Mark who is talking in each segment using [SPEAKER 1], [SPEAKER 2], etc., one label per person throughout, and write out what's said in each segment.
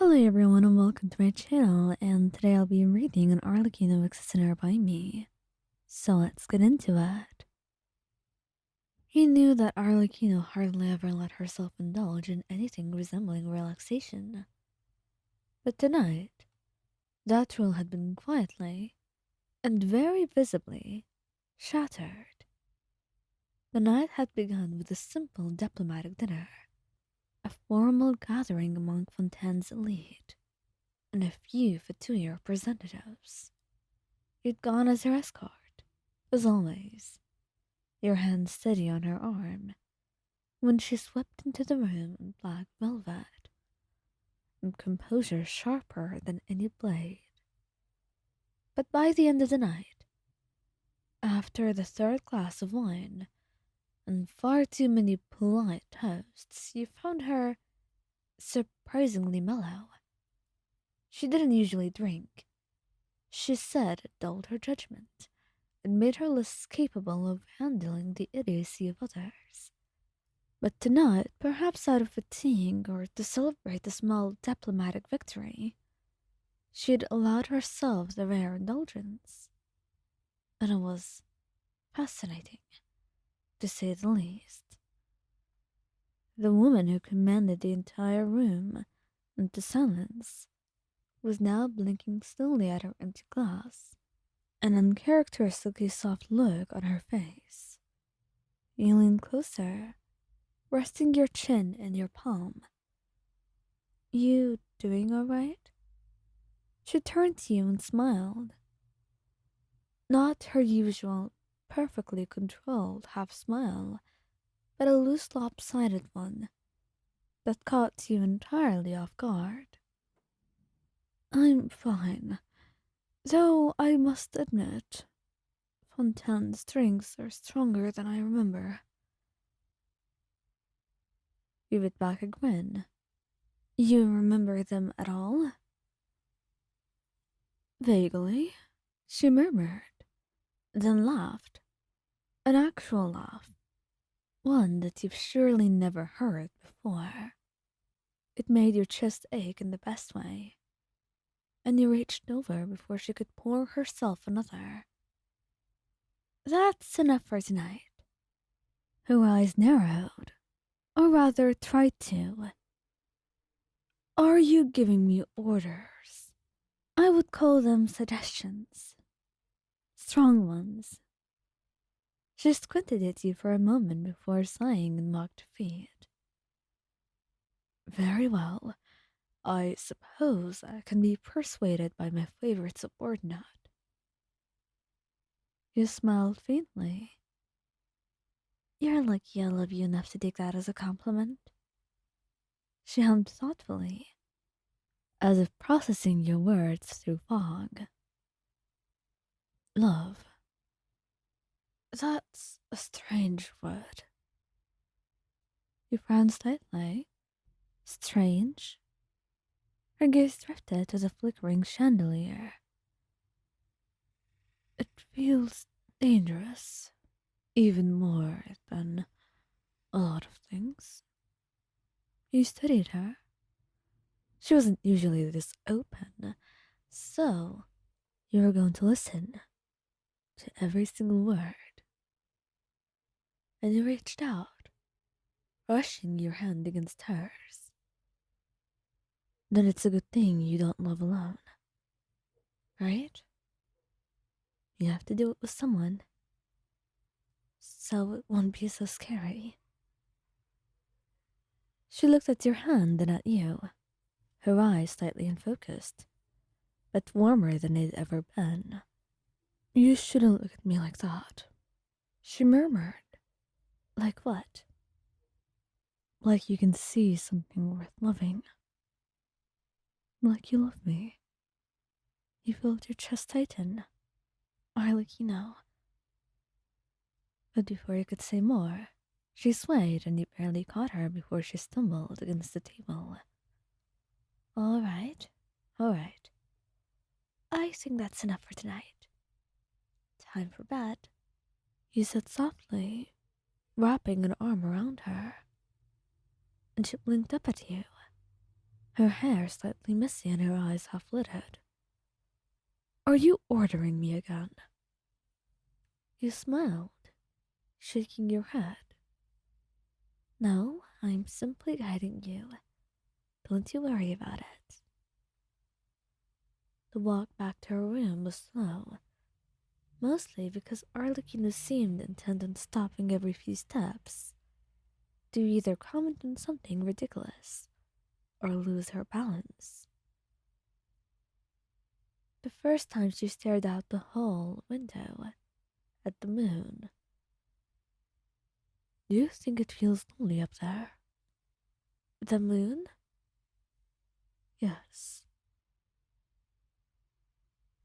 [SPEAKER 1] Hello everyone and welcome to my channel, and today I'll be reading an Arlecchino Accessory by me. So let's get into it. He knew that Arlecchino hardly ever let herself indulge in anything resembling relaxation. But tonight, that rule had been quietly, and very visibly, shattered. The night had begun with a simple diplomatic dinner, a formal gathering among Fontaine's elite, and a few Fatui representatives. You'd gone as her escort, as always, your hand steady on her arm, when she swept into the room in black velvet, and composure sharper than any blade. But by the end of the night, after the third glass of wine, and far too many polite toasts, you found her surprisingly mellow. She didn't usually drink. She said it dulled her judgment and made her less capable of handling the idiocy of others. But tonight, perhaps out of fatigue or to celebrate a small diplomatic victory, she had allowed herself the rare indulgence. And it was fascinating, to say the least. The woman who commanded the entire room into silence was now blinking slowly at her empty glass, an uncharacteristically soft look on her face. You leaned closer, resting your chin in your palm. You doing all right? She turned to you and smiled. Not her usual, perfectly controlled half smile, but a loose, lopsided one that caught you entirely off guard. I'm fine, though I must admit, Fontaine's drinks are stronger than I remember. You bit back a grin. You remember them at all? Vaguely, she murmured, then laughed. An actual laugh. One that you've surely never heard before. It made your chest ache in the best way, and you reached over before she could pour herself another. That's enough for tonight. Her eyes narrowed, or rather tried to. Are you giving me orders? I would call them suggestions. Strong ones. She squinted at you for a moment before sighing in mock defeat. Very well. I suppose I can be persuaded by my favorite subordinate. You smiled faintly. You're lucky I love you enough to take that as a compliment. She hummed thoughtfully, as if processing your words through fog. Love. That's a strange word. You frowned slightly. Strange? Her gaze drifted to the flickering chandelier. It feels dangerous, even more than a lot of things. You studied her. She wasn't usually this open, so you were going to listen to every single word. And you reached out, brushing your hand against hers. Then it's a good thing you don't love alone, right? You have to do it with someone, so it won't be so scary. She looked at your hand and at you, her eyes slightly unfocused, but warmer than they'd ever been. You shouldn't look at me like that, she murmured. Like what? Like you can see something worth loving. Like you love me. You felt your chest tighten. Arlecchino. But before you could say more, she swayed and you barely caught her before she stumbled against the table. All right, all right. I think that's enough for tonight. Time for bed, he said softly, wrapping an arm around her. And she blinked up at you, her hair slightly messy and her eyes half lidded. Are you ordering me again? You smiled, shaking your head. No, I'm simply guiding you. Don't you worry about it. The walk back to her room was slow, mostly because Arlecchino seemed intent on stopping every few steps to either comment on something ridiculous or lose her balance. The first time she stared out the hall window at the moon. Do you think it feels lonely up there? The moon? Yes.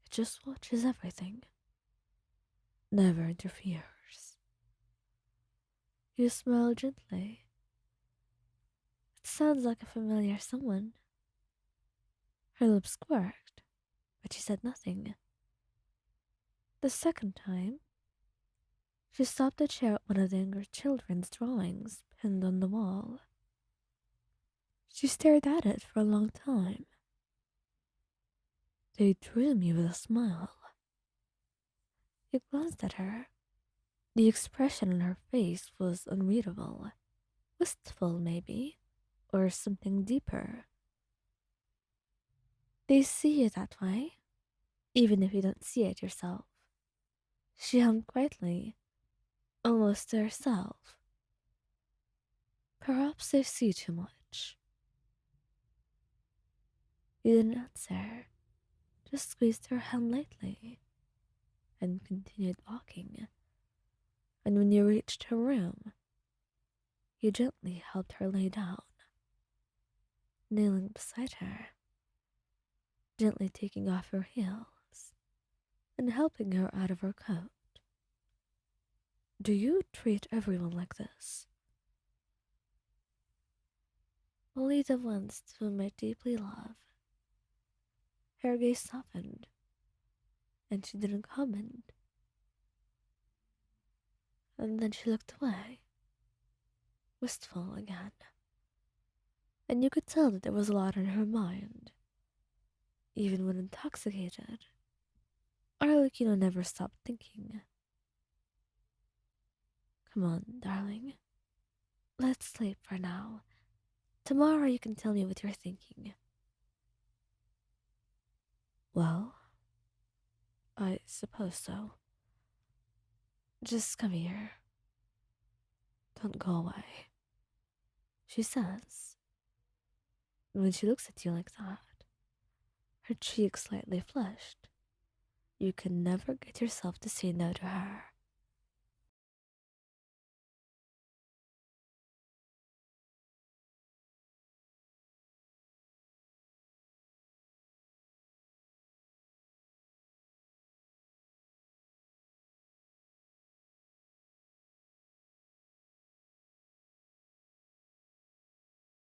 [SPEAKER 1] It just watches everything. Never interferes. You smile gently. It sounds like a familiar someone. Her lips quirked, but she said nothing. The second time, she stopped a chair at one of the younger children's drawings pinned on the wall. She stared at it for a long time. They drew me with a smile. You glanced at her. The expression on her face was unreadable. Wistful, maybe, or something deeper. They see you that way, even if you don't see it yourself. She hummed quietly, almost to herself. Perhaps they see too much. You didn't answer, just squeezed her hand lightly, and continued walking. And when you reached her room, you gently helped her lay down, kneeling beside her, gently taking off her heels and helping her out of her coat. Do you treat everyone like this? Only the ones whom I deeply love. Her gaze softened, and she didn't comment. And then she looked away, wistful again. And you could tell that there was a lot on her mind, even when intoxicated. Arlecchino never stopped thinking. Come on, darling. Let's sleep for now. Tomorrow you can tell me what you're thinking. Well, I suppose so. Just come here. Don't go away, she says. And when she looks at you like that, her cheeks slightly flushed, you can never get yourself to say no to her.